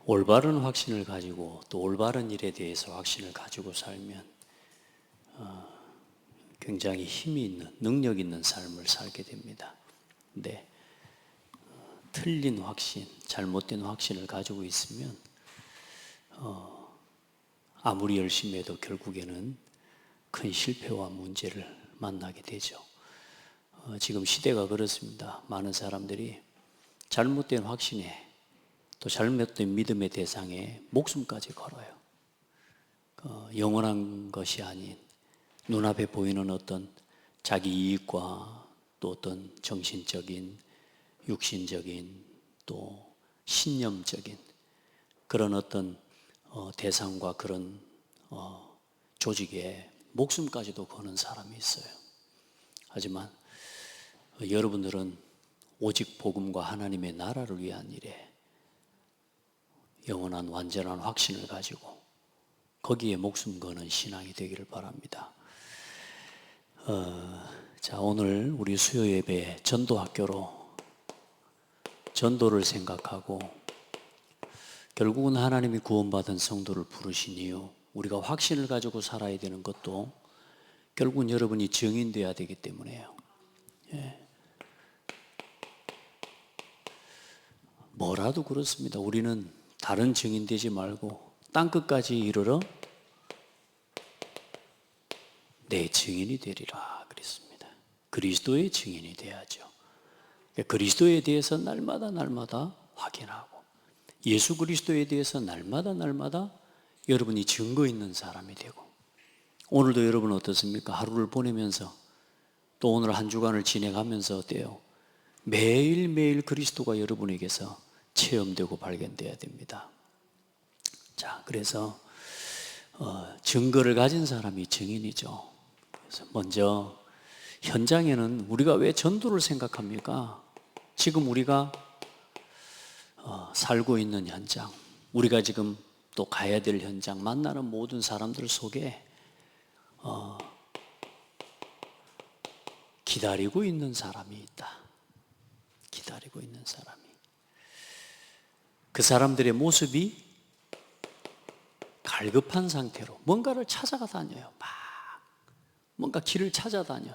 올바른 확신을 가지고 또 올바른 일에 대해서 확신을 가지고 살면 굉장히 힘이 있는, 능력 있는 삶을 살게 됩니다. 근데 틀린 확신, 잘못된 확신을 가지고 있으면 아무리 열심히 해도 결국에는 큰 실패와 문제를 만나게 되죠. 지금 시대가 그렇습니다. 많은 사람들이 잘못된 확신에 또 잘못된 믿음의 대상에 목숨까지 걸어요. 영원한 것이 아닌 눈앞에 보이는 어떤 자기 이익과 또 어떤 정신적인, 육신적인, 또 신념적인 그런 어떤 대상과 그런 조직에 목숨까지도 거는 사람이 있어요. 하지만 여러분들은 오직 복음과 하나님의 나라를 위한 일에 영원한 완전한 확신을 가지고 거기에 목숨 거는 신앙이 되기를 바랍니다. 자, 오늘 우리 수요 예배 전도학교로 전도를 생각하고 결국은 하나님이 구원받은 성도를 부르신 이유, 우리가 확신을 가지고 살아야 되는 것도 결국은 여러분이 증인되어야 되기 때문에요. 예. 뭐라도 그렇습니다. 우리는 다른 증인 되지 말고 땅끝까지 이르러 내 증인이 되리라 그랬습니다. 그리스도의 증인이 돼야죠. 그리스도에 대해서 날마다 확인하고 예수 그리스도에 대해서 날마다 여러분이 증거 있는 사람이 되고, 오늘도 여러분 어떻습니까? 하루를 보내면서 또 오늘 한 주간을 지내가면서 어때요? 매일매일 그리스도가 여러분에게서 체험되고 발견돼야 됩니다. 자, 그래서 증거를 가진 사람이 증인이죠. 그래서 먼저 현장에는 우리가 왜 전도를 생각합니까? 지금 우리가 살고 있는 현장, 우리가 지금 또 가야 될 현장, 만나는 모든 사람들 속에 기다리고 있는 사람이 있다. 기다리고 있는 사람이. 그 사람들의 모습이 갈급한 상태로 뭔가를 찾아가 다녀요. 막 뭔가 길을 찾아다녀.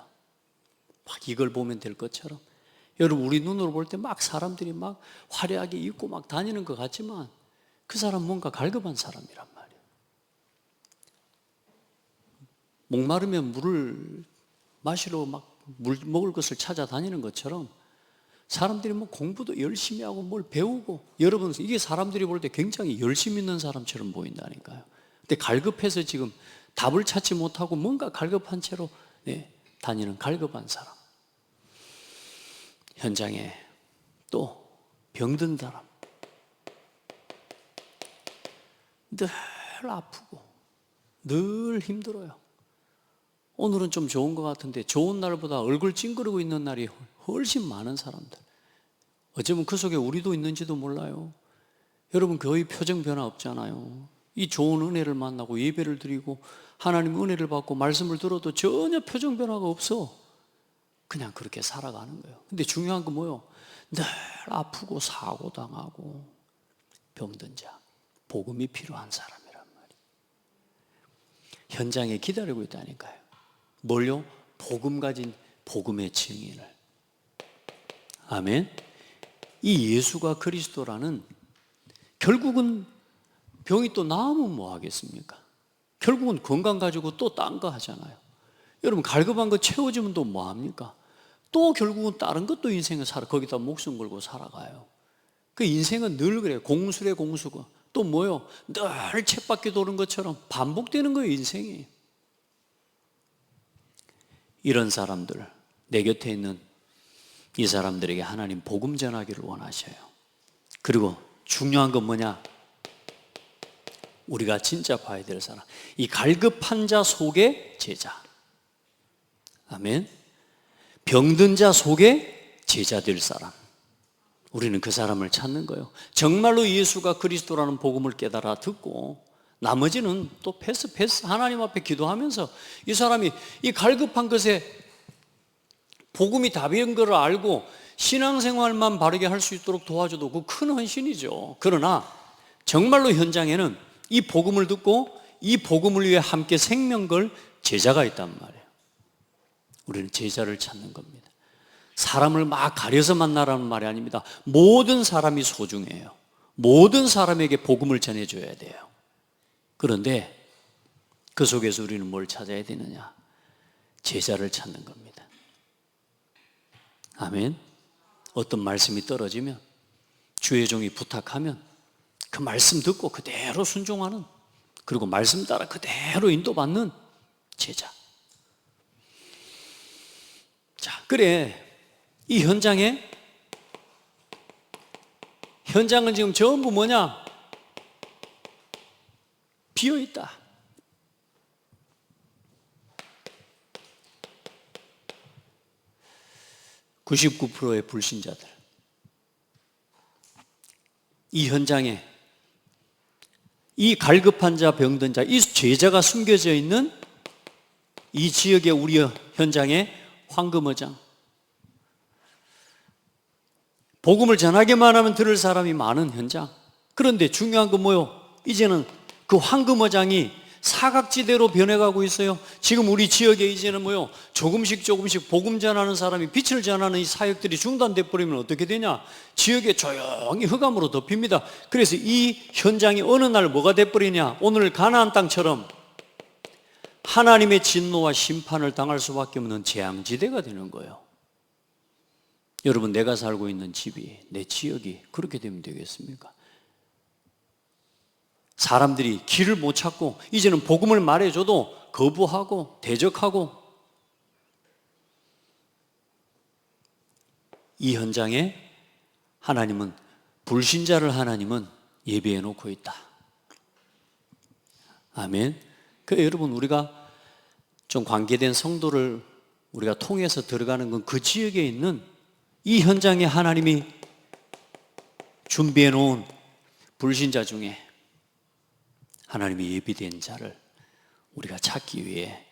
막 이걸 보면 될 것처럼. 여러분, 우리 눈으로 볼 때 막 사람들이 막 화려하게 입고 막 다니는 것 같지만 그 사람 뭔가 갈급한 사람이란 말이에요. 목마르면 물을 마시러 막 물 먹을 것을 찾아다니는 것처럼 사람들이 뭐 공부도 열심히 하고 뭘 배우고, 여러분 이게 사람들이 볼 때 굉장히 열심히 있는 사람처럼 보인다니까요. 근데 갈급해서 지금 답을 찾지 못하고 뭔가 갈급한 채로 다니는 갈급한 사람. 현장에 또 병든 사람, 늘 아프고 늘 힘들어요. 오늘은 좀 좋은 것 같은데 좋은 날보다 얼굴 찡그리고 있는 날이 훨씬 많은 사람들. 어쩌면 그 속에 우리도 있는지도 몰라요. 여러분, 거의 표정 변화 없잖아요. 이 좋은 은혜를 만나고 예배를 드리고 하나님 은혜를 받고 말씀을 들어도 전혀 표정 변화가 없어. 그냥 그렇게 살아가는 거예요. 근데 중요한 건 뭐예요? 늘 아프고 사고 당하고 병든 자, 복음이 필요한 사람이란 말이에요. 현장에 기다리고 있다니까요. 뭘요? 복음 가진 복음의 증인을. 아멘. 이 예수가 그리스도라는, 결국은 병이 또 나으면 뭐 하겠습니까? 결국은 건강 가지고 또 딴 거 하잖아요. 여러분, 갈급한 거 채워지면 또 뭐 합니까? 또 결국은 다른 것도 인생을 거기다 목숨 걸고 살아가요. 그 인생은 늘 그래요. 공수래 공수고 또 뭐요? 늘 쳇바퀴 도는 것처럼 반복되는 거예요, 인생이. 이런 사람들, 내 곁에 있는 이 사람들에게 하나님 복음 전하기를 원하셔요. 그리고 중요한 건 뭐냐? 우리가 진짜 봐야 될 사람, 이 갈급한 자 속에 제자. 아멘. 병든 자 속에 제자 될 사람, 우리는 그 사람을 찾는 거예요. 정말로 예수가 그리스도라는 복음을 깨달아 듣고 나머지는 또 패스 하나님 앞에 기도하면서 이 사람이 이 갈급한 것에 복음이 답인 걸 알고 신앙생활만 바르게 할 수 있도록 도와줘도 그 큰 헌신이죠. 그러나 정말로 현장에는 이 복음을 듣고 이 복음을 위해 함께 생명 걸 제자가 있단 말이에요. 우리는 제자를 찾는 겁니다. 사람을 막 가려서 만나라는 말이 아닙니다. 모든 사람이 소중해요. 모든 사람에게 복음을 전해줘야 돼요. 그런데 그 속에서 우리는 뭘 찾아야 되느냐? 제자를 찾는 겁니다. 아멘. 어떤 말씀이 떨어지면, 주의 종이 부탁하면 그 말씀 듣고 그대로 순종하는, 그리고 말씀 따라 그대로 인도받는 제자. 자, 그래. 이 현장은 지금 전부 뭐냐? 비어있다. (99%의) 불신자들. 이 현장에 이 갈급한 자, 병든 자, 이 제자가 숨겨져 있는 이 지역의 우리 현장의 황금어장. 복음을 전하기만 하면 들을 사람이 많은 현장. 그런데 중요한 건 뭐요? 이제는 그 황금어장이 사각지대로 변해가고 있어요. 지금 우리 지역에 이제는 뭐요? 조금씩 복음 전하는 사람이, 빛을 전하는 이 사역들이 중단돼 버리면 어떻게 되냐? 지역에 조용히 흑암으로 덮입니다. 그래서 이 현장이 어느 날 뭐가 돼 버리냐? 오늘 가나안 땅처럼 하나님의 진노와 심판을 당할 수밖에 없는 재앙지대가 되는 거예요. 여러분, 내가 살고 있는 집이, 내 지역이 그렇게 되면 되겠습니까? 사람들이 길을 못 찾고 이제는 복음을 말해줘도 거부하고 대적하고, 이 현장에 하나님은, 불신자를 하나님은 예비해 놓고 있다. 아멘. 그래, 여러분, 우리가 좀 관계된 성도를 우리가 통해서 들어가는 건 그 지역에 있는 이 현장에 하나님이 준비해 놓은 불신자 중에 하나님이 예비된 자를 우리가 찾기 위해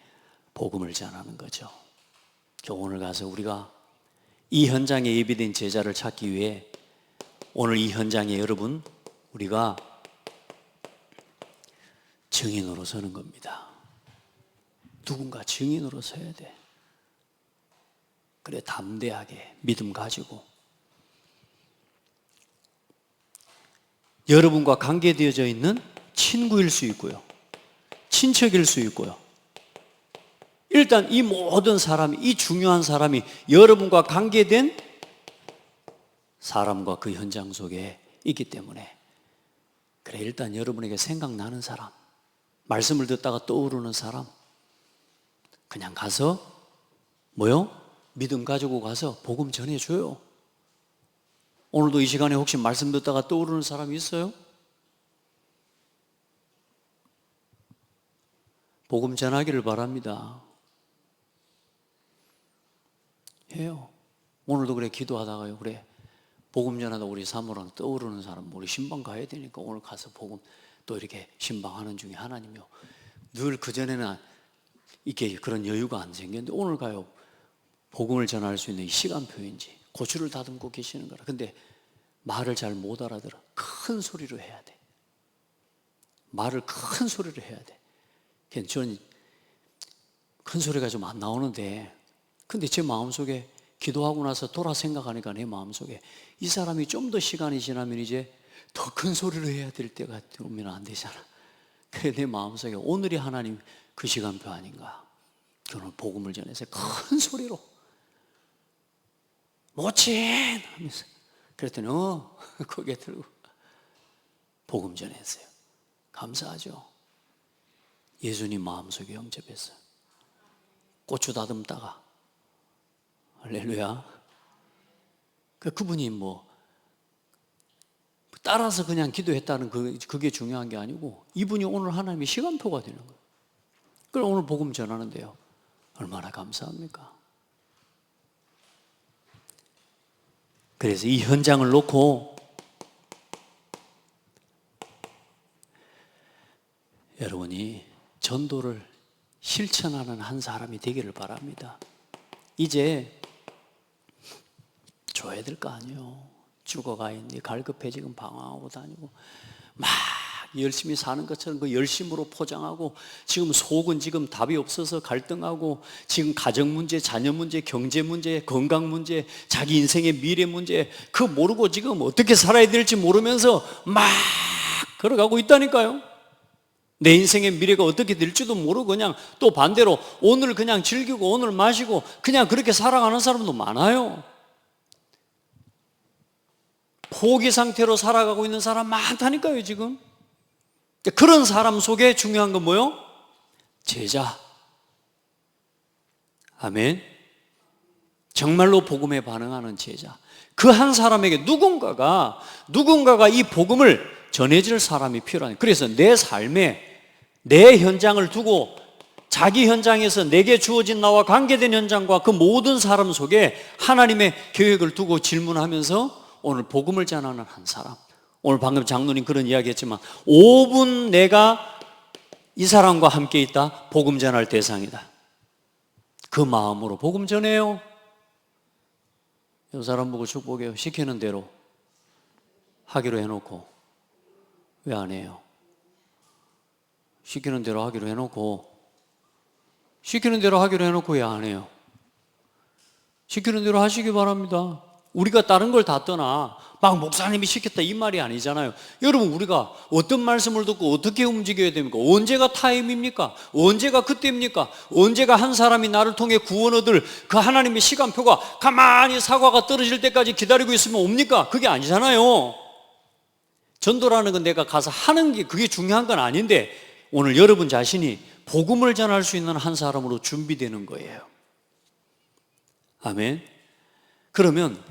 복음을 전하는 거죠. 오늘 가서 우리가 이 현장에 예비된 제자를 찾기 위해 오늘 이 현장에 여러분, 우리가 증인으로 서는 겁니다. 누군가 증인으로 서야 돼. 그래, 담대하게 믿음 가지고 여러분과 관계되어져 있는 친구일 수 있고요, 친척일 수 있고요. 일단 이 모든 사람이, 이 중요한 사람이 여러분과 관계된 사람과 그 현장 속에 있기 때문에, 그래, 일단 여러분에게 생각나는 사람, 말씀을 듣다가 떠오르는 사람, 그냥 가서 뭐요? 믿음 가지고 가서 복음 전해줘요. 오늘도 이 시간에 혹시 말씀 듣다가 떠오르는 사람이 있어요? 복음 전하기를 바랍니다. 해요. 오늘도 그래, 기도하다가요, 그래, 복음 전하다 우리 사모랑 떠오르는 사람, 우리 신방 가야 되니까 오늘 가서 복음 또 이렇게 신방하는 중에 하나님이요, 늘 그전에는 이게 그런 여유가 안 생겼는데 오늘 가요, 복음을 전할 수 있는 시간표인지 고추를 다듬고 계시는 거라. 근데 말을 잘 못 알아들어. 큰 소리로 해야 돼. 말을 큰 소리로 해야 돼. 저는 큰 소리가 좀 안 나오는데, 근데 제 마음속에 기도하고 나서 돌아 생각하니까 내 마음속에 이 사람이 좀 더 시간이 지나면 이제 더 큰 소리로 해야 될 때가 오면 안 되잖아. 그래, 내 마음속에 오늘이 하나님 그 시간표 아닌가. 저는 복음을 전해서 큰 소리로 모친 하면서, 그랬더니 고개 들고 복음 전했어요. 감사하죠. 예수님 마음속에 영접했어요. 고추 다듬다가, 할렐루야. 그분이 뭐 따라서 그냥 기도했다는 그게 중요한 게 아니고, 이분이 오늘 하나님의 시간표가 되는 거예요. 그럼 오늘 복음 전하는데요, 얼마나 감사합니까? 그래서 이 현장을 놓고 여러분이 전도를 실천하는 한 사람이 되기를 바랍니다. 이제 줘야 될 거 아니에요. 죽어가 있니 갈급해 지금 방황하고 다니고 막 열심히 사는 것처럼 그 열심으로 포장하고 지금 속은 지금 답이 없어서 갈등하고 지금 가정 문제, 자녀 문제, 경제 문제, 건강 문제, 자기 인생의 미래 문제 그 모르고 지금 어떻게 살아야 될지 모르면서 막 걸어가고 있다니까요. 내 인생의 미래가 어떻게 될지도 모르고 그냥 또 반대로 오늘 그냥 즐기고 오늘 마시고 그냥 그렇게 살아가는 사람도 많아요. 포기 상태로 살아가고 있는 사람 많다니까요 지금. 그런 사람 속에 중요한 건 뭐요? 제자. 아멘. 정말로 복음에 반응하는 제자. 그 한 사람에게 누군가가 이 복음을 전해줄 사람이 필요하니. 그래서 내 삶에 내 현장을 두고 자기 현장에서 내게 주어진 나와 관계된 현장과 그 모든 사람 속에 하나님의 계획을 두고 질문하면서 오늘 복음을 전하는 한 사람. 오늘 방금 장로님 그런 이야기 했지만 5분 내가 이 사람과 함께 있다. 복음 전할 대상이다. 그 마음으로 복음 전해요. 이 사람 보고 축복해요. 시키는 대로 하기로 해놓고 왜 안 해요? 시키는 대로 하기로 해놓고 왜 안 해요? 시키는 대로 하시기 바랍니다. 우리가 다른 걸 다 떠나 막 목사님이 시켰다 이 말이 아니잖아요. 여러분 우리가 어떤 말씀을 듣고 어떻게 움직여야 됩니까? 언제가 타임입니까? 언제가 그때입니까? 언제가 한 사람이 나를 통해 구원 얻을 그 하나님의 시간표가 가만히 사과가 떨어질 때까지 기다리고 있으면 옵니까? 그게 아니잖아요. 전도라는 건 내가 가서 하는 게 그게 중요한 건 아닌데 오늘 여러분 자신이 복음을 전할 수 있는 한 사람으로 준비되는 거예요. 아멘. 그러면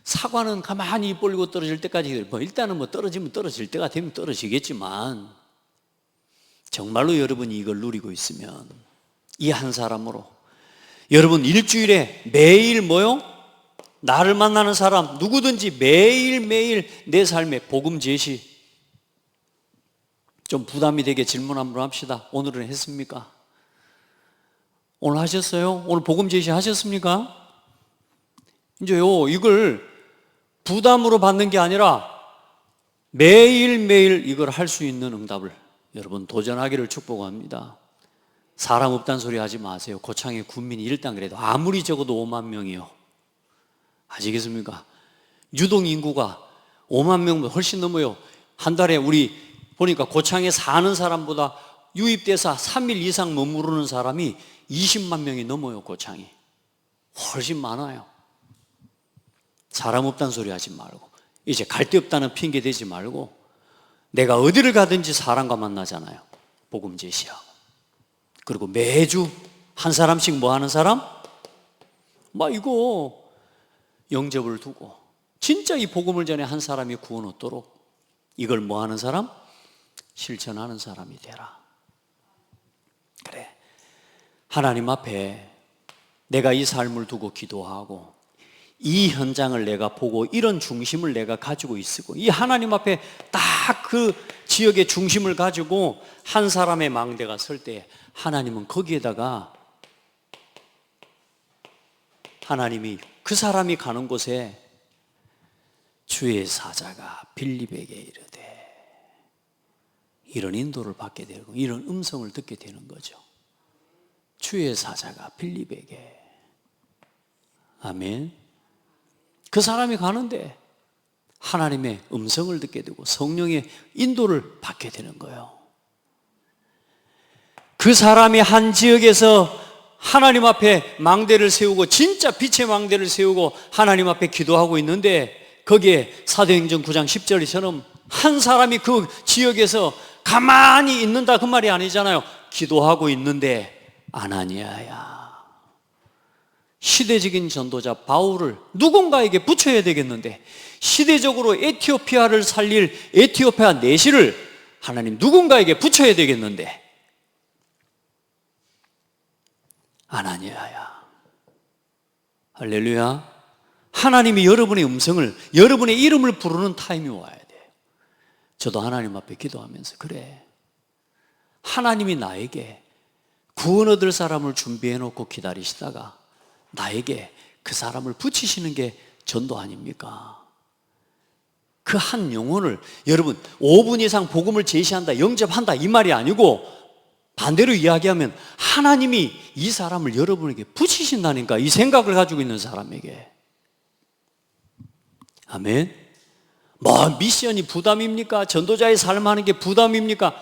사과는 가만히 입 벌리고 떨어질 때까지 일단은 떨어지면 떨어질 때가 되면 떨어지겠지만 정말로 여러분이 이걸 누리고 있으면 이 한 사람으로 여러분 일주일에 매일 나를 만나는 사람 누구든지 매일매일 내 삶에 복음 제시 좀 부담이 되게 질문 한번 합시다. 오늘은 했습니까? 오늘 하셨어요? 오늘 복음 제시 하셨습니까? 이제요 이걸 부담으로 받는 게 아니라 매일매일 이걸 할 수 있는 응답을 여러분 도전하기를 축복합니다. 사람 없다는 소리 하지 마세요. 고창의 군민이 일단 그래도 아무리 적어도 5만 명이요. 아시겠습니까? 유동 인구가 5만 명보다 훨씬 넘어요. 한 달에 우리 보니까 고창에 사는 사람보다 유입돼서 3일 이상 머무르는 사람이 20만 명이 넘어요. 고창이 훨씬 많아요. 사람 없다는 소리 하지 말고 이제 갈 데 없다는 핑계 대지 말고 내가 어디를 가든지 사람과 만나잖아요. 복음 제시하고 그리고 매주 한 사람씩 뭐 하는 사람? 이거 영접을 두고 진짜 이 복음을 전해 한 사람이 구원 얻도록 이걸 뭐 하는 사람? 실천하는 사람이 되라. 그래 하나님 앞에 내가 이 삶을 두고 기도하고 이 현장을 내가 보고 이런 중심을 내가 가지고 있고 이 하나님 앞에 딱 그 지역의 중심을 가지고 한 사람의 망대가 설 때 하나님은 거기에다가 하나님이 그 사람이 가는 곳에 주의 사자가 빌립에게 이르되 이런 인도를 받게 되고 이런 음성을 듣게 되는 거죠. 주의 사자가 빌립에게 아멘. 그 사람이 가는데 하나님의 음성을 듣게 되고 성령의 인도를 받게 되는 거예요. 그 사람이 한 지역에서 하나님 앞에 망대를 세우고 진짜 빛의 망대를 세우고 하나님 앞에 기도하고 있는데 거기에 사도행전 9장 10절처럼 한 사람이 그 지역에서 가만히 있는다 그 말이 아니잖아요. 기도하고 있는데 아나니아야 시대적인 전도자 바울을 누군가에게 붙여야 되겠는데 시대적으로 에티오피아를 살릴 에티오피아 내시를 하나님 누군가에게 붙여야 되겠는데 아나니아야 할렐루야. 하나님이 여러분의 음성을 여러분의 이름을 부르는 타임이 와야 돼요. 저도 하나님 앞에 기도하면서 그래 하나님이 나에게 구원 얻을 사람을 준비해 놓고 기다리시다가 나에게 그 사람을 붙이시는 게 전도 아닙니까? 그 한 영혼을 여러분 5분 이상 복음을 제시한다, 영접한다 이 말이 아니고 반대로 이야기하면 하나님이 이 사람을 여러분에게 붙이신다니까, 이 생각을 가지고 있는 사람에게. 아멘. 뭐 미션이 부담입니까? 전도자의 삶하는 게 부담입니까?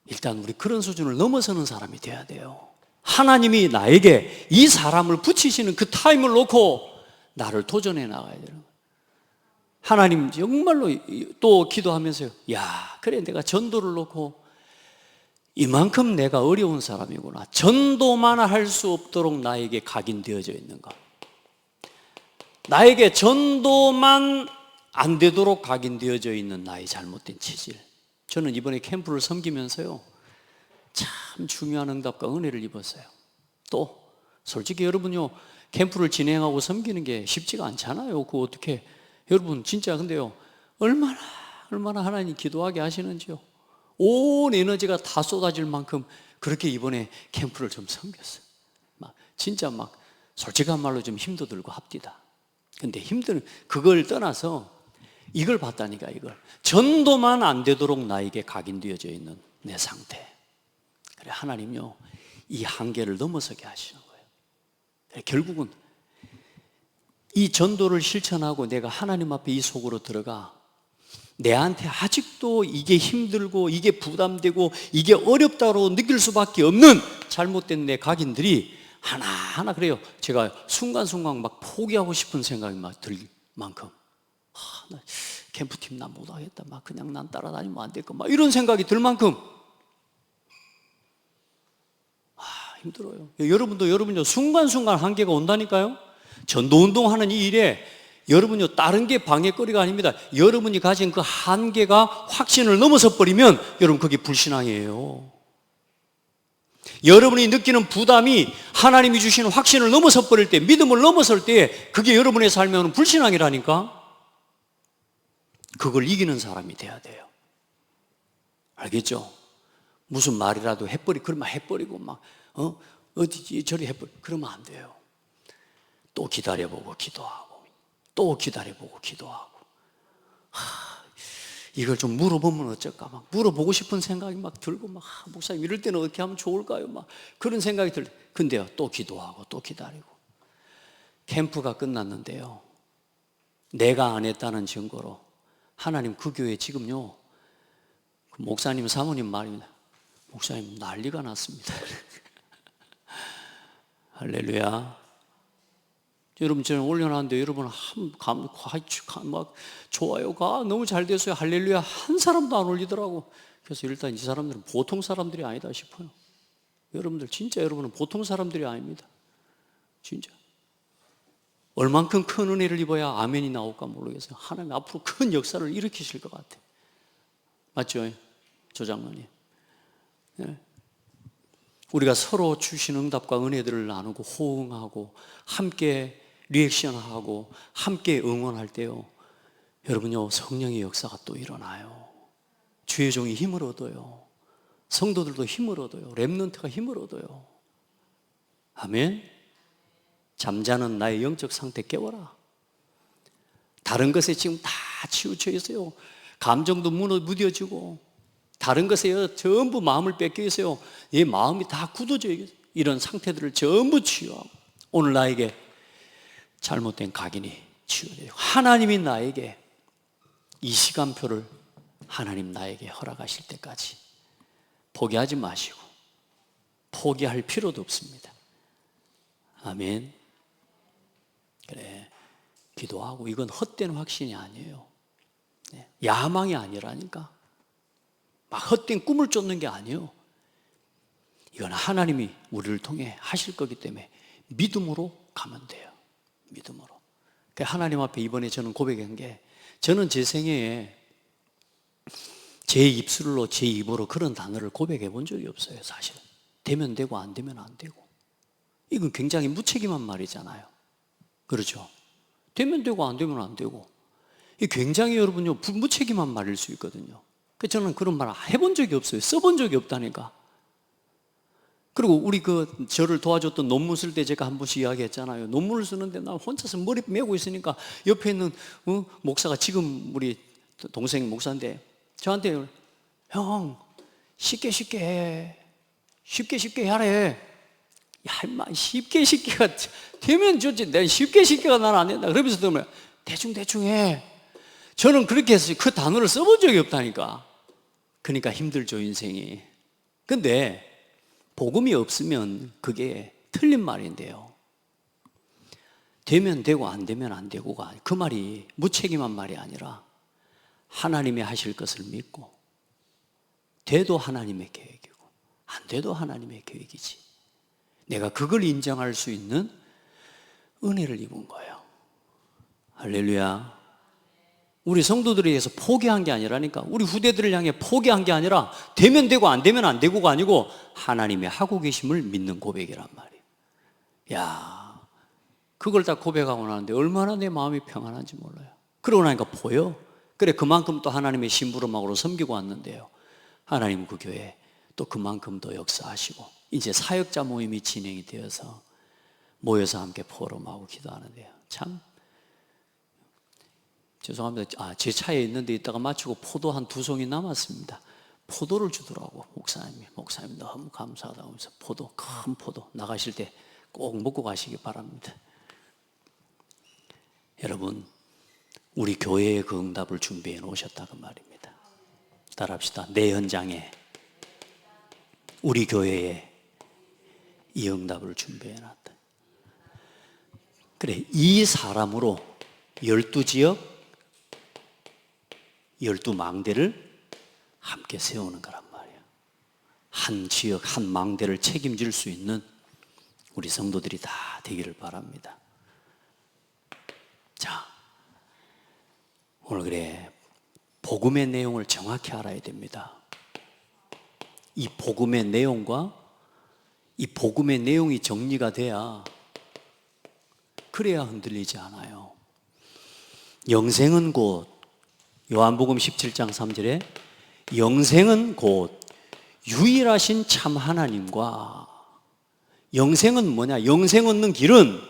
일단 우리 그런 수준을 넘어서는 사람이 돼야 돼요. 하나님이 나에게 이 사람을 붙이시는 그 타임을 놓고 나를 도전해 나가야 되는 거예요. 하나님 정말로 또 기도하면서요, 야 그래 내가 전도를 놓고 이만큼 내가 어려운 사람이구나, 전도만 할 수 없도록 나에게 각인되어져 있는가, 나에게 전도만 안 되도록 각인되어져 있는 나의 잘못된 체질. 저는 이번에 캠프를 섬기면서요 참 중요한 응답과 은혜를 입었어요. 또 솔직히 여러분요, 캠프를 진행하고 섬기는 게 쉽지가 않잖아요. 그거 어떻게 여러분 진짜 근데요 얼마나 하나님 기도하게 하시는지요. 온 에너지가 다 쏟아질 만큼 그렇게 이번에 캠프를 좀 섬겼어요. 진짜 솔직한 말로 좀 힘도 들고 합디다. 근데 그걸 떠나서 이걸 봤다니까. 이걸 전도만 안 되도록 나에게 각인되어져 있는 내 상태. 그래 하나님요 이 한계를 넘어서게 하시는 거예요. 그래, 결국은 이 전도를 실천하고 내가 하나님 앞에 이 속으로 들어가 내한테 아직도 이게 힘들고 이게 부담되고 이게 어렵다고 느낄 수밖에 없는 잘못된 내 각인들이 하나하나 그래요. 제가 순간순간 포기하고 싶은 생각이 들 만큼 나 캠프팀 나 못하겠다, 그냥 난 따라다니면 안 될까, 이런 생각이 들 만큼 힘들어요. 여러분요 순간순간 한계가 온다니까요. 전도운동하는 이 일에 여러분요 다른 게 방해거리가 아닙니다. 여러분이 가진 그 한계가 확신을 넘어서 버리면 여러분 그게 불신앙이에요. 여러분이 느끼는 부담이 하나님이 주시는 확신을 넘어서 버릴 때, 믿음을 넘어설 때 그게 여러분의 삶에 오는 불신앙이라니까. 그걸 이기는 사람이 돼야 돼요. 알겠죠? 무슨 말이라도 그러면 해버리고 어디 저리 해버리고 그러면 안 돼요. 또 기다려보고 기도하고 또 기다려보고 기도하고 이걸 좀 물어보면 어쩔까 물어보고 싶은 생각이 들고 목사님 이럴 때는 어떻게 하면 좋을까요? 그런 생각이 근데요 또 기도하고 또 기다리고. 캠프가 끝났는데요 내가 안 했다는 증거로 하나님 그 교회 지금요 그 목사님 사모님 말입니다. 목사님 난리가 났습니다. 할렐루야. 여러분 저는 올려놨는데 여러분 좋아요가 너무 잘 됐어요. 할렐루야 한 사람도 안 올리더라고. 그래서 일단 이 사람들은 보통 사람들이 아니다 싶어요. 여러분들 진짜 여러분은 보통 사람들이 아닙니다. 진짜 얼만큼 큰 은혜를 입어야 아멘이 나올까 모르겠어요. 하나님 앞으로 큰 역사를 일으키실 것 같아요. 맞죠? 조장로님. 네. 우리가 서로 주신 응답과 은혜들을 나누고 호응하고 함께 리액션하고 함께 응원할 때요 여러분요 성령의 역사가 또 일어나요. 주의 종이 힘을 얻어요. 성도들도 힘을 얻어요. 렘넌트가 힘을 얻어요. 아멘. 잠자는 나의 영적 상태 깨워라. 다른 것에 지금 다 치우쳐 있어요. 감정도 무뎌지고 다른 것에 전부 마음을 뺏겨 있어요. 이 마음이 다 굳어져 있어요. 이런 상태들을 전부 치유하고 오늘 나에게 잘못된 각인이 치유돼요. 하나님이 나에게 이 시간표를 하나님 나에게 허락하실 때까지 포기하지 마시고 포기할 필요도 없습니다. 아멘. 그래 기도하고 이건 헛된 확신이 아니에요. 야망이 아니라니까. 헛된 꿈을 쫓는 게 아니에요. 이건 하나님이 우리를 통해 하실 거기 때문에 믿음으로 가면 돼요. 믿음으로. 하나님 앞에 이번에 저는 고백한 게 저는 제 생애에 제 입술로 제 입으로 그런 단어를 고백해 본 적이 없어요. 사실 되면 되고 안 되면 안 되고 이건 굉장히 무책임한 말이잖아요. 그렇죠? 되면 되고 안 되면 안 되고 이 굉장히 여러분요 무책임한 말일 수 있거든요. 저는 그런 말 해본 적이 없어요. 써본 적이 없다니까. 그리고 우리 저를 도와줬던 논문 쓸 때 제가 한 번씩 이야기했잖아요. 논문을 쓰는데 나 혼자서 머리 메고 있으니까 옆에 있는 목사가, 지금 우리 동생 목사인데, 저한테 형 쉽게 해. 쉽게 하래. 야 임마, 쉽게가 되면 좋지, 내가 쉽게가 나는 안 된다. 그러면서 들으면 대충 해. 저는 그렇게 해서 그 단어를 써본 적이 없다니까. 그러니까 힘들죠, 인생이. 근데 복음이 없으면 그게 틀린 말인데요. 되면 되고 안 되면 안 되고가, 그 말이 무책임한 말이 아니라 하나님이 하실 것을 믿고, 돼도 하나님의 계획이고 안 돼도 하나님의 계획이지. 내가 그걸 인정할 수 있는 은혜를 입은 거예요. 할렐루야. 우리 성도들에 의해서 포기한 게 아니라니까. 우리 후대들을 향해 포기한 게 아니라 되면 되고 안 되면 안 되고가 아니고 하나님이 하고 계심을 믿는 고백이란 말이에요. 야, 그걸 다 고백하고 나는데 얼마나 내 마음이 평안한지 몰라요. 그러고 나니까 보여. 그래, 그만큼 또 하나님의 심부름하고 섬기고 왔는데요, 하나님 그 교회에 또 그만큼 더 역사하시고 이제 사역자 모임이 진행이 되어서 모여서 함께 포럼하고 기도하는데요, 참 죄송합니다. 제 차에 있는데 이따가 마치고 포도 한 2송이 남았습니다. 포도를 주더라고 목사님이. 목사님 너무 감사하다고 하면서 포도, 큰 포도 나가실 때 꼭 먹고 가시기 바랍니다. 여러분, 우리 교회의 그 응답을 준비해 놓으셨다고 말입니다. 따라합시다. 내 현장에, 우리 교회에 이 응답을 준비해 놨다. 그래, 이 사람으로 12지역 12망대를 함께 세우는 거란 말이에요. 한 지역, 한 망대를 책임질 수 있는 우리 성도들이 다 되기를 바랍니다. 자, 오늘 그래, 복음의 내용을 정확히 알아야 됩니다. 이 복음의 내용과 이 복음의 내용이 정리가 돼야, 그래야 흔들리지 않아요. 영생은 곧, 요한복음 17장 3절에 영생은 곧 유일하신 참 하나님과, 영생은 뭐냐? 영생 얻는 길은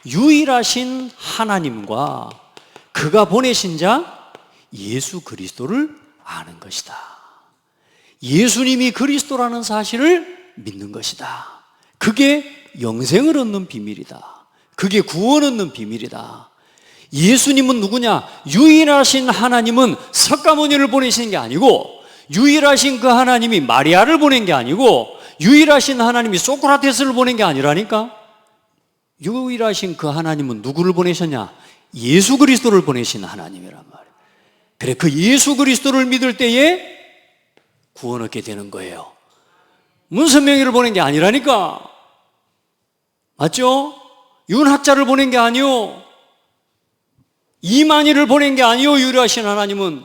유일하신 하나님과 그가 보내신 자 예수 그리스도를 아는 것이다. 예수님이 그리스도라는 사실을 믿는 것이다. 그게 영생을 얻는 비밀이다. 그게 구원 얻는 비밀이다. 예수님은 누구냐? 유일하신 하나님은 석가모니를 보내신 게 아니고, 유일하신 그 하나님이 마리아를 보낸 게 아니고, 유일하신 하나님이 소크라테스를 보낸 게 아니라니까. 유일하신 그 하나님은 누구를 보내셨냐? 예수 그리스도를 보내신 하나님이란 말이에요. 그래, 그 예수 그리스도를 믿을 때에 구원 얻게 되는 거예요. 문선명이를 보낸 게 아니라니까. 맞죠? 윤학자를 보낸 게 아니요, 이만희를 보낸 게 아니요. 유일하신 하나님은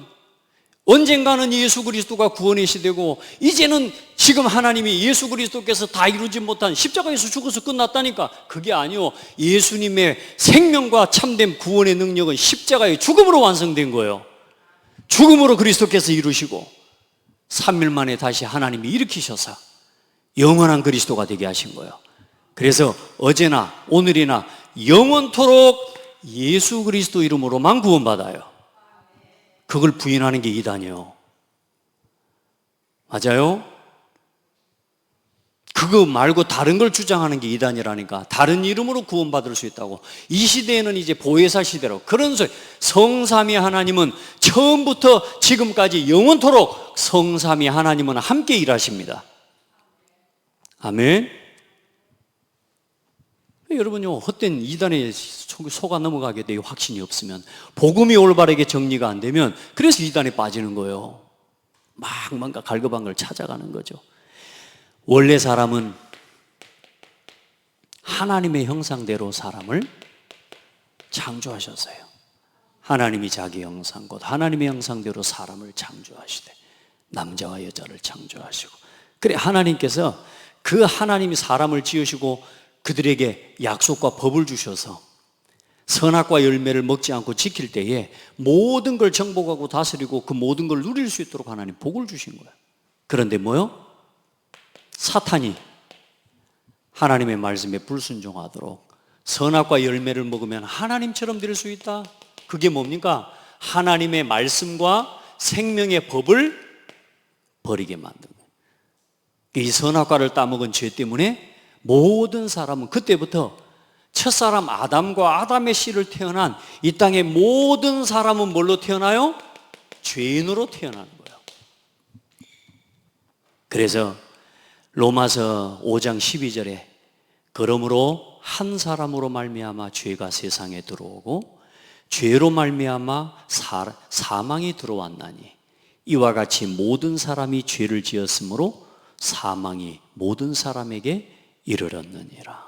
언젠가는 예수 그리스도가 구원의 시대고, 이제는 지금 하나님이 예수 그리스도께서 다 이루지 못한 십자가에서 죽어서 끝났다니까. 그게 아니요, 예수님의 생명과 참된 구원의 능력은 십자가의 죽음으로 완성된 거예요. 죽음으로 그리스도께서 이루시고 3일 만에 다시 하나님이 일으키셔서 영원한 그리스도가 되게 하신 거예요. 그래서 어제나 오늘이나 영원토록 예수 그리스도 이름으로만 구원받아요. 그걸 부인하는 게 이단이에요. 맞아요? 그거 말고 다른 걸 주장하는 게 이단이라니까. 다른 이름으로 구원받을 수 있다고. 이 시대에는 이제 보혜사 시대로 그런 소리. 성삼위 하나님은 처음부터 지금까지 영원토록 성삼위 하나님은 함께 일하십니다. 아멘. 여러분요, 헛된 이단에 속아 넘어가게 돼요. 확신이 없으면, 복음이 올바르게 정리가 안 되면. 그래서 이단에 빠지는 거예요. 막 뭔가 갈급한 걸 찾아가는 거죠. 원래 사람은 하나님의 형상대로 사람을 창조하셨어요. 하나님이 자기 형상, 곧 하나님의 형상대로 사람을 창조하시되 남자와 여자를 창조하시고, 그래, 하나님께서 그 하나님이 사람을 지으시고 그들에게 약속과 법을 주셔서 선악과 열매를 먹지 않고 지킬 때에 모든 걸 정복하고 다스리고 그 모든 걸 누릴 수 있도록 하나님 복을 주신 거예요. 그런데 뭐요? 사탄이 하나님의 말씀에 불순종하도록 선악과 열매를 먹으면 하나님처럼 될 수 있다. 그게 뭡니까? 하나님의 말씀과 생명의 법을 버리게 만든 거예요. 이 선악과를 따먹은 죄 때문에 모든 사람은 그때부터 첫사람 아담과 아담의 씨를 태어난 이 땅의 모든 사람은 뭘로 태어나요? 죄인으로 태어나는 거예요. 그래서 로마서 5장 12절에 그러므로 한 사람으로 말미암아 죄가 세상에 들어오고 죄로 말미암아 사망이 들어왔나니 이와 같이 모든 사람이 죄를 지었으므로 사망이 모든 사람에게 이르렀느니라.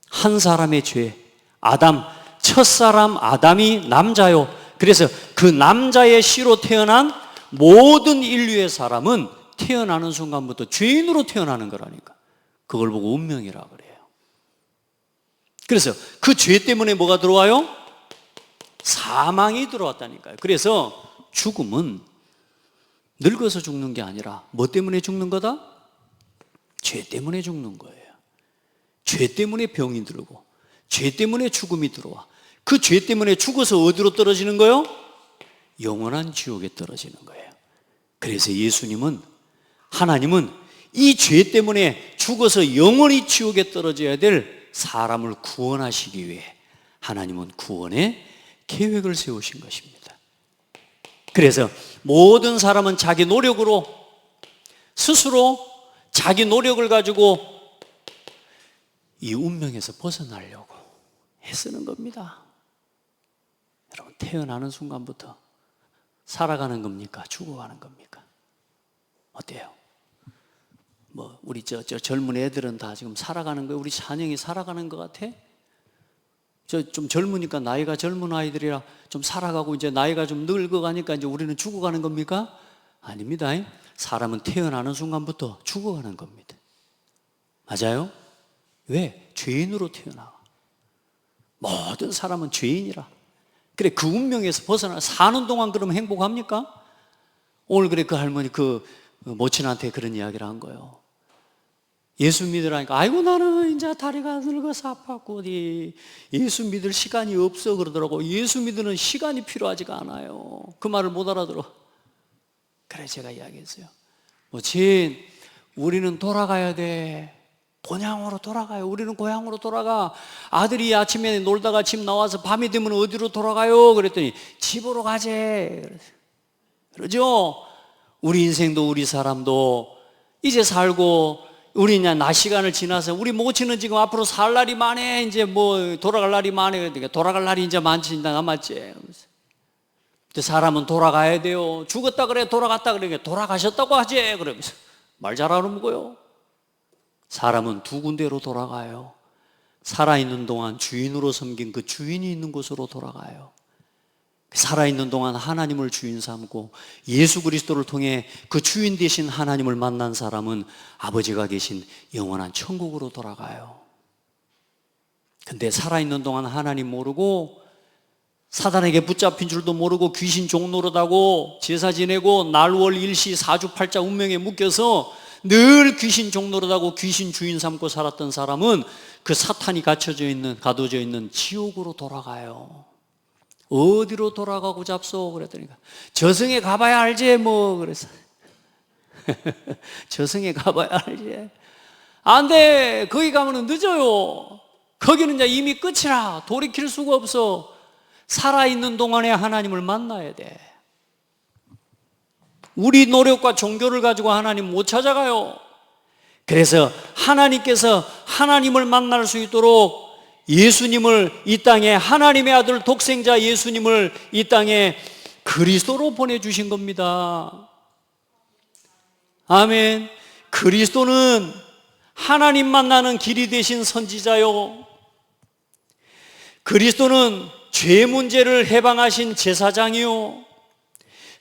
한 사람의 죄, 아담, 첫사람 아담이 남자요. 그래서 그 남자의 씨로 태어난 모든 인류의 사람은 태어나는 순간부터 죄인으로 태어나는 거라니까. 그걸 보고 운명이라 그래요. 그래서 그 죄 때문에 뭐가 들어와요? 사망이 들어왔다니까요. 그래서 죽음은 늙어서 죽는 게 아니라 뭐 때문에 죽는 거다? 죄 때문에 죽는 거예요. 죄 때문에 병이 들고 죄 때문에 죽음이 들어와. 그 죄 때문에 죽어서 어디로 떨어지는 거예요? 영원한 지옥에 떨어지는 거예요. 그래서 예수님은, 하나님은 이 죄 때문에 죽어서 영원히 지옥에 떨어져야 될 사람을 구원하시기 위해 하나님은 구원의 계획을 세우신 것입니다. 그래서 모든 사람은 자기 노력으로, 스스로 자기 노력을 가지고 이 운명에서 벗어나려고 애쓰는 겁니다. 여러분, 태어나는 순간부터 살아가는 겁니까? 죽어가는 겁니까? 어때요? 뭐 우리 저 젊은 애들은 다 지금 살아가는 거예요? 우리 찬영이 살아가는 것 같아? 저 좀 젊으니까, 나이가 젊은 아이들이라 좀 살아가고 이제 나이가 좀 늙어가니까 이제 우리는 죽어가는 겁니까? 아닙니다. 사람은 태어나는 순간부터 죽어가는 겁니다. 맞아요? 왜? 죄인으로 태어나. 모든 사람은 죄인이라. 그래, 그 운명에서 벗어나 사는 동안 그러면 행복합니까? 오늘 그래 그 할머니 그 모친한테 그런 이야기를 한 거예요. 예수 믿으라니까 아이고 나는 이제 다리가 늙어서 아팠고 어디 예수 믿을 시간이 없어 그러더라고. 예수 믿는 시간이 필요하지가 않아요. 그 말을 못 알아들어. 그래 제가 이야기했어요. 모친, 우리는 돌아가야 돼. 본향으로 돌아가요. 우리는 고향으로 돌아가. 아들이 아침에 놀다가 집 나와서 밤이 되면 어디로 돌아가요? 그랬더니 집으로 가재. 그러죠? 우리 인생도 우리 사람도 이제 살고 우리 이제 낮 시간을 지나서 우리 모친은 지금 앞으로 살 날이 많네. 이제 뭐 돌아갈 날이 많네. 그러니까 돌아갈 날이 이제 많지 남았지. 근데 사람은 돌아가야 돼요. 죽었다 그래 돌아갔다 그러니까 돌아가셨다고 하지. 그러면서 말 잘하는 거요. 사람은 두 군데로 돌아가요. 살아있는 동안 주인으로 섬긴 그 주인이 있는 곳으로 돌아가요. 살아있는 동안 하나님을 주인 삼고 예수 그리스도를 통해 그 주인 되신 하나님을 만난 사람은 아버지가 계신 영원한 천국으로 돌아가요. 근데 살아있는 동안 하나님 모르고 사단에게 붙잡힌 줄도 모르고 귀신 종노릇하고 제사 지내고 날월 일시 사주팔자 운명에 묶여서 늘 귀신 종노릇하고 귀신 주인 삼고 살았던 사람은 그 사탄이 가둬져 있는 지옥으로 돌아가요. 어디로 돌아가고 잡소? 그랬더니 저승에 가봐야 알지 뭐 그래서 저승에 가봐야 알지. 안 돼. 거기 가면은 늦어요. 거기는 이제 이미 끝이라. 돌이킬 수가 없어. 살아있는 동안에 하나님을 만나야 돼. 우리 노력과 종교를 가지고 하나님 못 찾아가요. 그래서 하나님께서 하나님을 만날 수 있도록 예수님을 이 땅에, 하나님의 아들 독생자 예수님을 이 땅에 그리스도로 보내주신 겁니다. 아멘. 그리스도는 하나님 만나는 길이 되신 선지자요, 그리스도는 죄 문제를 해방하신 제사장이요,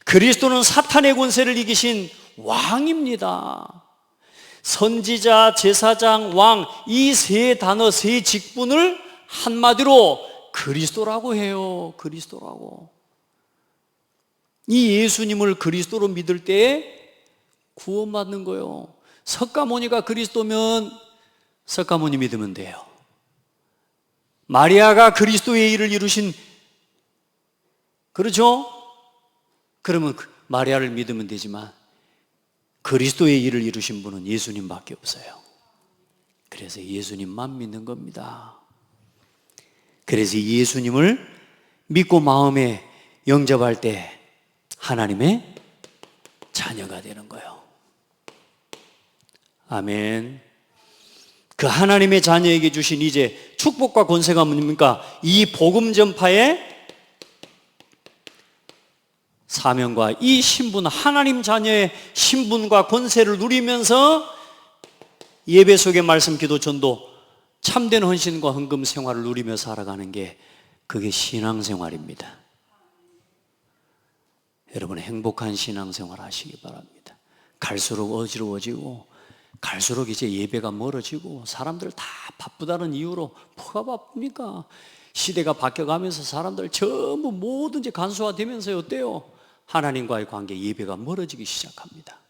그리스도는 사탄의 권세를 이기신 왕입니다. 선지자, 제사장, 왕, 이 세 단어, 세 직분을 한마디로 그리스도라고 해요. 그리스도라고. 이 예수님을 그리스도로 믿을 때에 구원받는 거예요. 석가모니가 그리스도면 석가모니 믿으면 돼요. 마리아가 그리스도의 일을 이루신, 그렇죠? 그러면 마리아를 믿으면 되지만 그리스도의 일을 이루신 분은 예수님밖에 없어요. 그래서 예수님만 믿는 겁니다. 그래서 예수님을 믿고 마음에 영접할 때 하나님의 자녀가 되는 거예요. 아멘. 그 하나님의 자녀에게 주신 이제 축복과 권세가 뭡니까? 이 복음 전파의 사명과 이 신분, 하나님 자녀의 신분과 권세를 누리면서 예배 속의 말씀, 기도, 전도, 참된 헌신과 헌금 생활을 누리며 살아가는 게 그게 신앙생활입니다. 여러분 행복한 신앙생활 하시기 바랍니다. 갈수록 어지러워지고 갈수록 이제 예배가 멀어지고 사람들 다 바쁘다는 이유로 뭐가 바쁩니까? 시대가 바뀌어가면서 사람들 전부 뭐든지 간소화되면서 어때요? 하나님과의 관계, 예배가 멀어지기 시작합니다.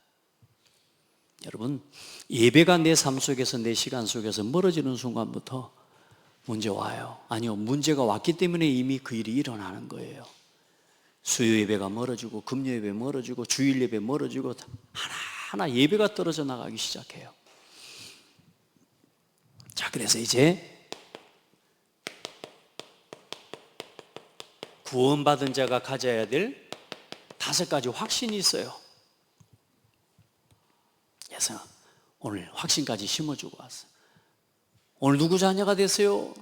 여러분, 예배가 내 삶 속에서, 내 시간 속에서 멀어지는 순간부터 문제 와요. 아니요, 문제가 왔기 때문에 이미 그 일이 일어나는 거예요. 수요 예배가 멀어지고 금요 예배 멀어지고 주일 예배 멀어지고 하나하나 예배가 떨어져 나가기 시작해요. 자, 그래서 이제 구원받은 자가 가져야 될 5가지 확신이 있어요. 그래서 오늘 확신까지 심어주고 왔어요. 오늘 누구 자녀가 됐어요?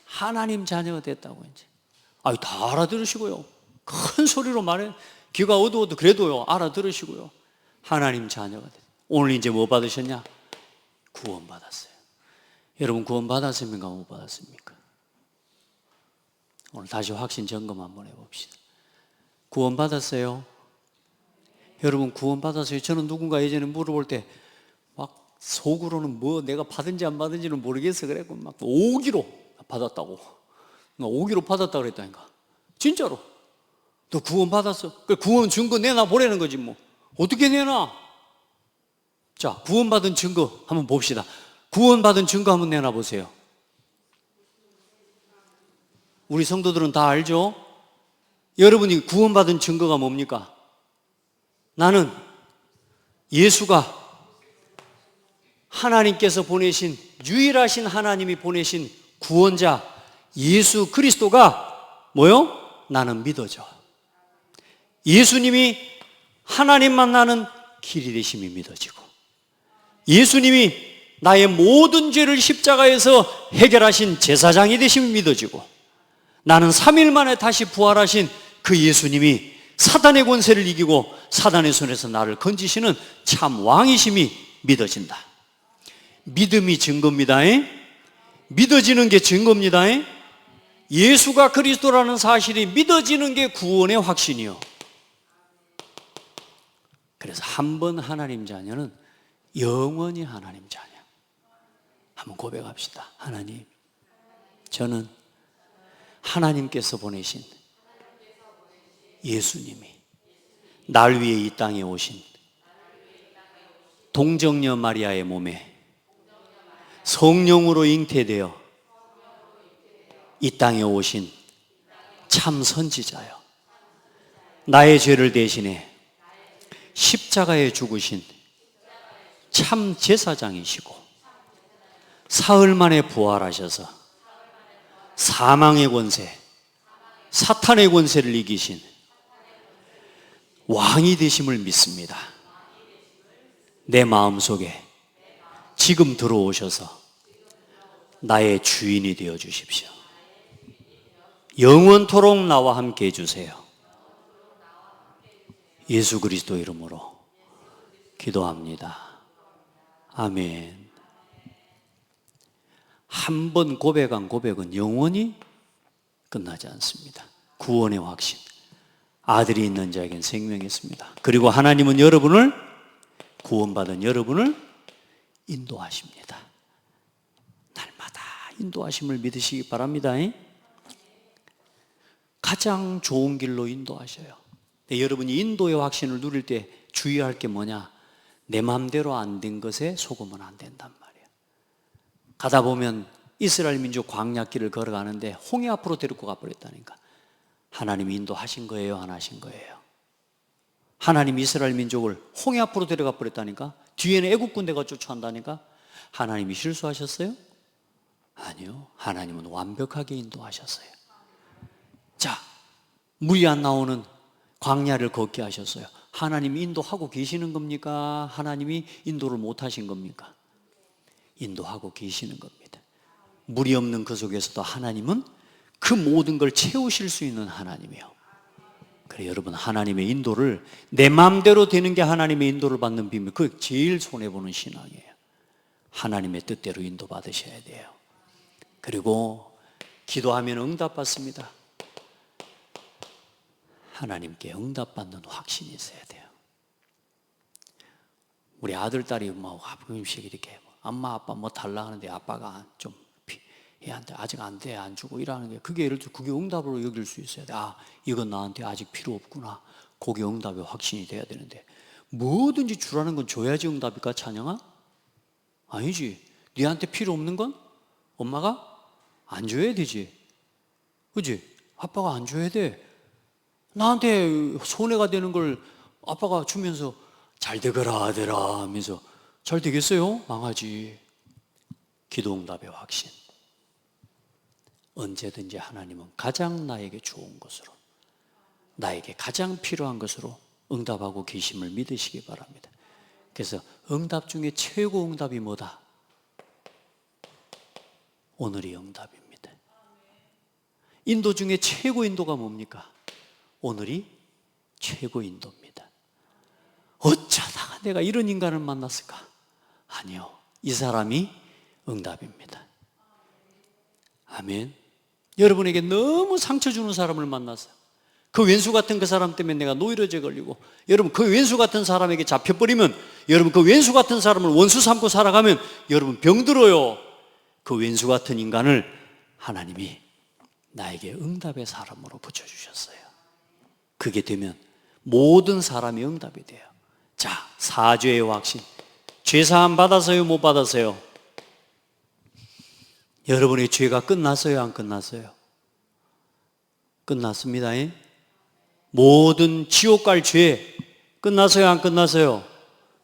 하나님 자녀가 됐다고 이제. 다 알아들으시고요. 큰 소리로 말해. 귀가 어두워도 그래도요, 알아들으시고요. 하나님 자녀가 됐어요. 오늘 이제 뭐 받으셨냐? 구원 받았어요. 여러분 구원 받았습니까? 못 받았습니까? 오늘 다시 확신 점검 한번 해봅시다. 구원 받았어요? 여러분 구원 받았어요? 저는 누군가 예전에 물어볼 때 막 속으로는 뭐 내가 받은지 안 받은지는 모르겠어 그랬고 막 오기로 받았다고. 나 오기로 받았다 그랬다니까. 진짜로. 너 구원 받았어? 그 구원 증거 내놔 보라는 거지 뭐. 어떻게 내놔? 자, 구원받은 증거 한번 봅시다. 구원받은 증거 한번 내놔 보세요. 우리 성도들은 다 알죠? 여러분이 구원받은 증거가 뭡니까? 나는 예수가 하나님께서 보내신, 유일하신 하나님이 보내신 구원자 예수 그리스도가 뭐요? 나는 믿어져. 예수님이 하나님 만나는 길이 되심이 믿어지고, 예수님이 나의 모든 죄를 십자가에서 해결하신 제사장이 되심이 믿어지고, 나는 3일 만에 다시 부활하신 그 예수님이 사단의 권세를 이기고 사단의 손에서 나를 건지시는 참 왕이심이 믿어진다. 믿음이 증거입니다. 믿어지는 게 증거입니다. 예수가 그리스도라는 사실이 믿어지는 게 구원의 확신이요. 그래서 한 번 하나님 자녀는 영원히 하나님 자녀. 한번 고백합시다. 하나님, 저는 하나님께서 보내신 예수님이 날 위해 이 땅에 오신 동정녀 마리아의 몸에 성령으로 잉태되어 이 땅에 오신 참 선지자요, 나의 죄를 대신해 십자가에 죽으신 참 제사장이시고 사흘 만에 부활하셔서 사망의 권세, 사탄의 권세를 이기신 왕이 되심을 믿습니다. 내 마음속에 지금 들어오셔서 나의 주인이 되어 주십시오. 영원토록 나와 함께 해주세요. 예수 그리스도 이름으로 기도합니다. 아멘. 한 번 고백한 고백은 영원히 끝나지 않습니다. 구원의 확신. 아들이 있는 자에겐 생명이 있습니다. 그리고 하나님은 여러분을, 구원받은 여러분을 인도하십니다. 날마다 인도하심을 믿으시기 바랍니다. 가장 좋은 길로 인도하셔요. 여러분이 인도의 확신을 누릴 때 주의할 게 뭐냐? 내 마음대로 안 된 것에 속으면 안 된단 말이에요. 가다 보면 이스라엘 민족 광야길을 걸어가는데 홍해 앞으로 데리고 가버렸다니까. 하나님이 인도하신 거예요, 안 하신 거예요? 하나님 이스라엘 민족을 홍해 앞으로 데려가 버렸다니까. 뒤에는 애국 군대가 쫓아온다니까. 하나님이 실수하셨어요? 아니요, 하나님은 완벽하게 인도하셨어요. 자, 물이 안 나오는 광야를 걷게 하셨어요. 하나님이 인도하고 계시는 겁니까? 하나님이 인도를 못 하신 겁니까? 인도하고 계시는 겁니다. 물이 없는 그 속에서도 하나님은 그 모든 걸 채우실 수 있는 하나님이에요. 그래, 여러분, 하나님의 인도를 내 마음대로 되는 게 하나님의 인도를 받는 비밀, 그 제일 손해보는 신앙이에요. 하나님의 뜻대로 인도받으셔야 돼요. 그리고 기도하면 응답받습니다. 하나님께 응답받는 확신이 있어야 돼요. 우리 아들, 딸이 뭐 가끔씩 이렇게 엄마 아빠 뭐 달라 하는데 아빠가 좀 얘한테 아직 안 돼, 안 주고 이러는 게, 그게 예를 들어 그게 응답으로 여길 수 있어야 돼. 아, 이건 나한테 아직 필요 없구나. 그게 응답의 확신이 돼야 되는데, 뭐든지 주라는 건 줘야지 응답일까, 찬영아? 아니지. 네한테 필요 없는 건 엄마가 안 줘야 되지. 그지? 아빠가 안 줘야 돼. 나한테 손해가 되는 걸 아빠가 주면서 잘 되거라 아들아 하면서 잘 되겠어요? 망하지. 기도 응답의 확신. 언제든지 하나님은 가장 나에게 좋은 것으로, 나에게 가장 필요한 것으로 응답하고 계심을 믿으시기 바랍니다. 그래서 응답 중에 최고 응답이 뭐다? 오늘이 응답입니다. 인도 중에 최고 인도가 뭡니까? 오늘이 최고 인도입니다. 어쩌다가 내가 이런 인간을 만났을까? 아니요, 이 사람이 응답입니다. 아멘. 여러분에게 너무 상처 주는 사람을 만났어요. 그 왼수 같은 그 사람 때문에 내가 노이로제 걸리고, 여러분 그 왼수 같은 사람에게 잡혀버리면, 여러분 그 왼수 같은 사람을 원수 삼고 살아가면 여러분 병들어요. 그 왼수 같은 인간을 하나님이 나에게 응답의 사람으로 붙여주셨어요. 그게 되면 모든 사람이 응답이 돼요. 자, 사죄의 확신. 죄사함 받았어요, 못 받았어요? 여러분의 죄가 끝났어요, 안 끝났어요? 끝났습니다. 모든 지옥 갈 죄 끝났어요, 안 끝났어요?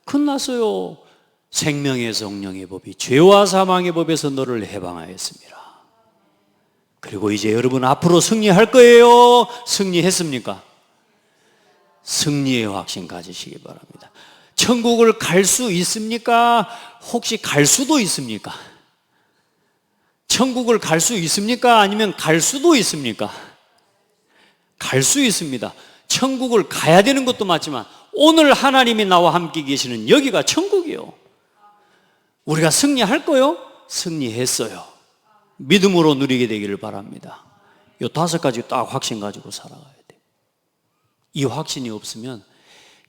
끝났어요. 생명의 성령의 법이 죄와 사망의 법에서 너를 해방하였습니다. 그리고 이제 여러분 앞으로 승리할 거예요? 승리했습니까? 승리의 확신 가지시기 바랍니다. 천국을 갈 수 있습니까? 혹시 갈 수도 있습니까? 천국을 갈 수 있습니까? 아니면 갈 수도 있습니까? 갈 수 있습니다. 천국을 가야 되는 것도 맞지만 오늘 하나님이 나와 함께 계시는 여기가 천국이요. 우리가 승리할 거요? 승리했어요. 믿음으로 누리게 되기를 바랍니다. 이 5가지 딱 확신 가지고 살아가야 돼요. 이 확신이 없으면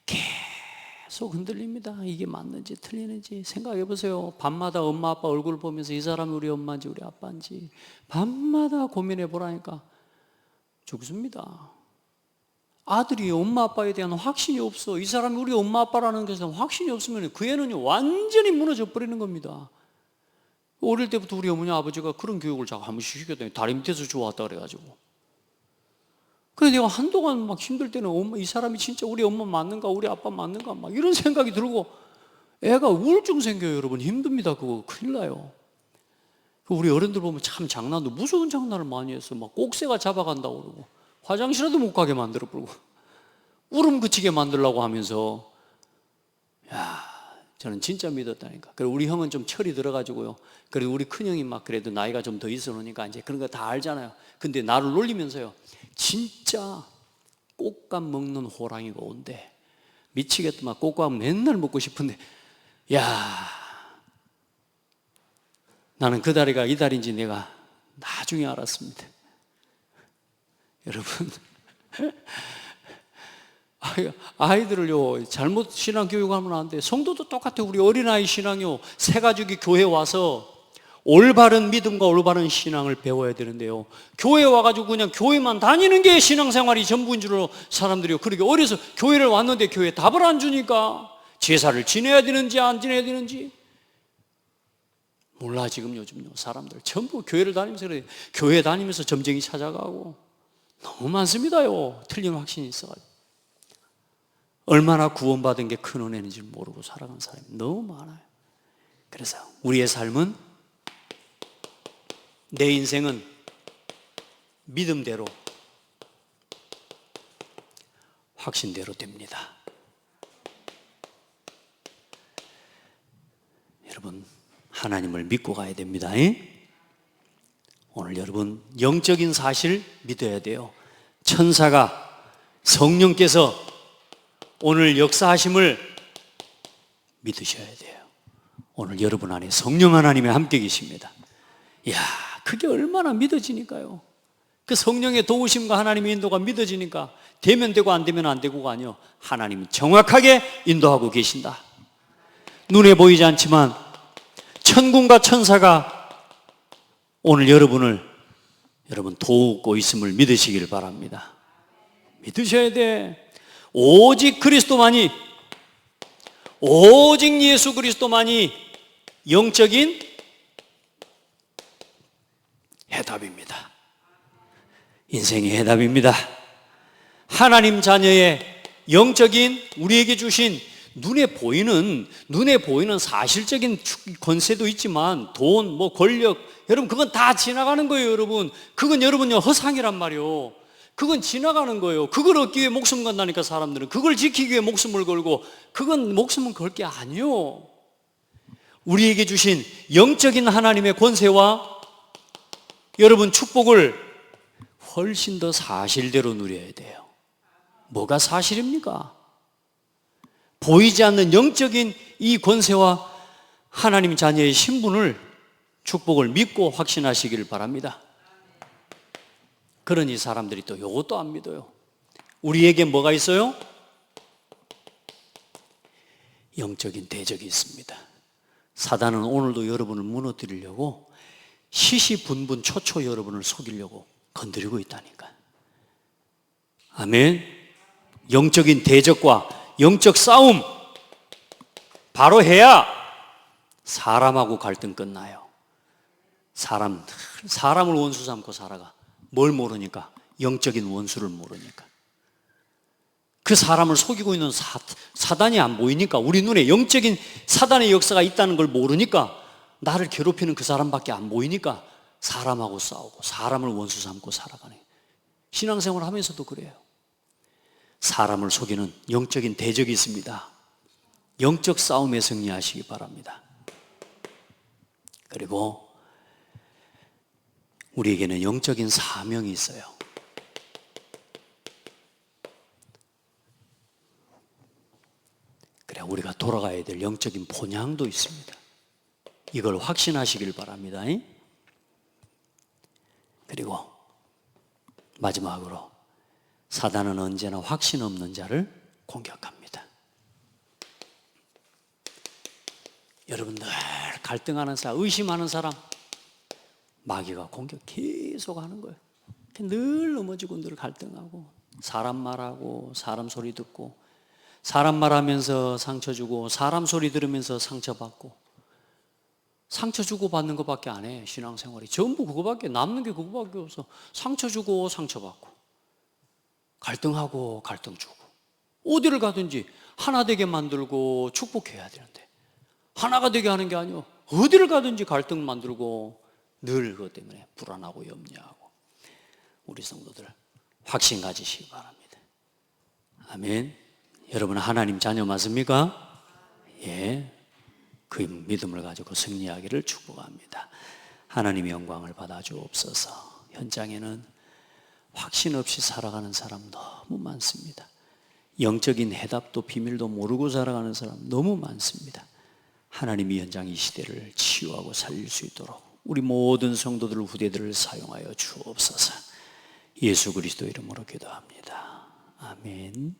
계속 흔들립니다. 이게 맞는지 틀리는지 생각해 보세요. 밤마다 엄마 아빠 얼굴 보면서 이 사람이 우리 엄마인지 우리 아빠인지 밤마다 고민해 보라니까 죽습니다. 아들이 엄마 아빠에 대한 확신이 없어. 이 사람이 우리 엄마 아빠라는 것에 대한 확신이 없으면 그 애는 완전히 무너져 버리는 겁니다. 어릴 때부터 우리 어머니 아버지가 그런 교육을 자꾸 한 번씩 시켰더니 다리 밑에서 좋았다 그래가지고, 그래 내가 한동안 막 힘들 때는 이 사람이 진짜 우리 엄마 맞는가 우리 아빠 맞는가 막 이런 생각이 들고, 애가 우울증 생겨요. 여러분 힘듭니다. 그거 큰일 나요. 우리 어른들 보면 참 장난도 무서운 장난을 많이 했어. 막 꼭새가 잡아간다고 그러고 화장실에도 못 가게 만들어 버리고 울음 그치게 만들려고 하면서, 야, 저는 진짜 믿었다니까. 그리고 우리 형은 좀 철이 들어가지고요. 그리고 우리 큰형이 막 그래도 나이가 좀 더 있어 놓으니까 이제 그런 거 다 알잖아요. 근데 나를 놀리면서요, 진짜 꽃감 먹는 호랑이가 온대. 미치겠더만. 꽃감 맨날 먹고 싶은데, 야, 나는 그 다리가 이 다리인지 내가 나중에 알았습니다. 여러분, 아이들을요 잘못 신앙 교육하면 안 돼. 성도도 똑같아. 우리 어린아이 신앙요, 새 가족이 교회 와서 올바른 믿음과 올바른 신앙을 배워야 되는데요, 교회 와가지고 그냥 교회만 다니는 게 신앙생활이 전부인 줄로 사람들이요, 그렇게 어려서 교회를 왔는데 교회에 답을 안 주니까 제사를 지내야 되는지 안 지내야 되는지 몰라. 지금 요즘 사람들 전부 교회를 다니면서 그래. 교회 다니면서 점쟁이 찾아가고 너무 많습니다요. 틀린 확신이 있어가지고 얼마나 구원받은 게 큰 은혜인지 모르고 살아가는 사람이 너무 많아요. 그래서 우리의 삶은, 내 인생은 믿음대로, 확신대로 됩니다. 여러분, 하나님을 믿고 가야 됩니다. 오늘 여러분 영적인 사실 믿어야 돼요. 천사가, 성령께서 오늘 역사하심을 믿으셔야 돼요. 오늘 여러분 안에 성령 하나님이 함께 계십니다. 이야, 그게 얼마나 믿어지니까요. 그 성령의 도우심과 하나님의 인도가 믿어지니까 되면 되고 안 되면 안 되고가 아니요, 하나님이 정확하게 인도하고 계신다. 눈에 보이지 않지만 천군과 천사가 오늘 여러분 도우고 있음을 믿으시길 바랍니다. 믿으셔야 돼. 오직 그리스도만이, 오직 예수 그리스도만이 영적인 해답입니다. 인생의 해답입니다. 하나님 자녀의 영적인, 우리에게 주신 눈에 보이는 사실적인 권세도 있지만 돈, 권력, 여러분 그건 다 지나가는 거예요. 여러분 그건 여러분요 허상이란 말이요. 그건 지나가는 거예요. 그걸 얻기 위해 목숨 건다니까. 사람들은 그걸 지키기 위해 목숨을 걸고, 그건 목숨을 걸 게 아니요. 우리에게 주신 영적인 하나님의 권세와 여러분 축복을 훨씬 더 사실대로 누려야 돼요. 뭐가 사실입니까? 보이지 않는 영적인 이 권세와 하나님 자녀의 신분을, 축복을 믿고 확신하시길 바랍니다. 그러니 사람들이 또 이것도 안 믿어요. 우리에게 뭐가 있어요? 영적인 대적이 있습니다. 사단은 오늘도 여러분을 무너뜨리려고 시시분분 초초 여러분을 속이려고 건드리고 있다니까. 아멘. 영적인 대적과 영적 싸움 바로 해야 사람하고 갈등 끝나요. 사람을 원수 삼고 살아가. 뭘 모르니까? 영적인 원수를 모르니까. 그 사람을 속이고 있는 사단이 안 보이니까, 우리 눈에 영적인 사단의 역사가 있다는 걸 모르니까, 나를 괴롭히는 그 사람밖에 안 보이니까 사람하고 싸우고 사람을 원수 삼고 살아가는, 신앙생활 하면서도 그래요. 사람을 속이는 영적인 대적이 있습니다. 영적 싸움에 승리하시기 바랍니다. 그리고 우리에게는 영적인 사명이 있어요. 그래, 우리가 돌아가야 될 영적인 본향도 있습니다. 이걸 확신하시길 바랍니다. 그리고 마지막으로, 사단은 언제나 확신 없는 자를 공격합니다. 여러분들 갈등하는 사람, 의심하는 사람, 마귀가 공격 계속 하는 거예요. 늘 넘어지고 늘 갈등하고, 사람 말하고 사람 소리 듣고, 사람 말하면서 상처 주고 사람 소리 들으면서 상처받고, 상처 주고 받는 것밖에 안 해. 신앙생활이 전부 그거밖에, 남는 게 그거밖에 없어. 상처 주고 상처받고, 갈등하고 갈등 주고. 어디를 가든지 하나 되게 만들고 축복해야 되는데 하나가 되게 하는 게 아니요, 어디를 가든지 갈등 만들고 늘 그것 때문에 불안하고 염려하고. 우리 성도들 확신 가지시기 바랍니다. 아멘. 여러분 하나님 자녀 맞습니까? 예. 그 믿음을 가지고 승리하기를 축복합니다. 하나님의 영광을 받아 주옵소서. 현장에는 확신 없이 살아가는 사람 너무 많습니다. 영적인 해답도 비밀도 모르고 살아가는 사람 너무 많습니다. 하나님이 현장 이 시대를 치유하고 살릴 수 있도록 우리 모든 성도들, 후대들을 사용하여 주옵소서. 예수 그리스도 이름으로 기도합니다. 아멘.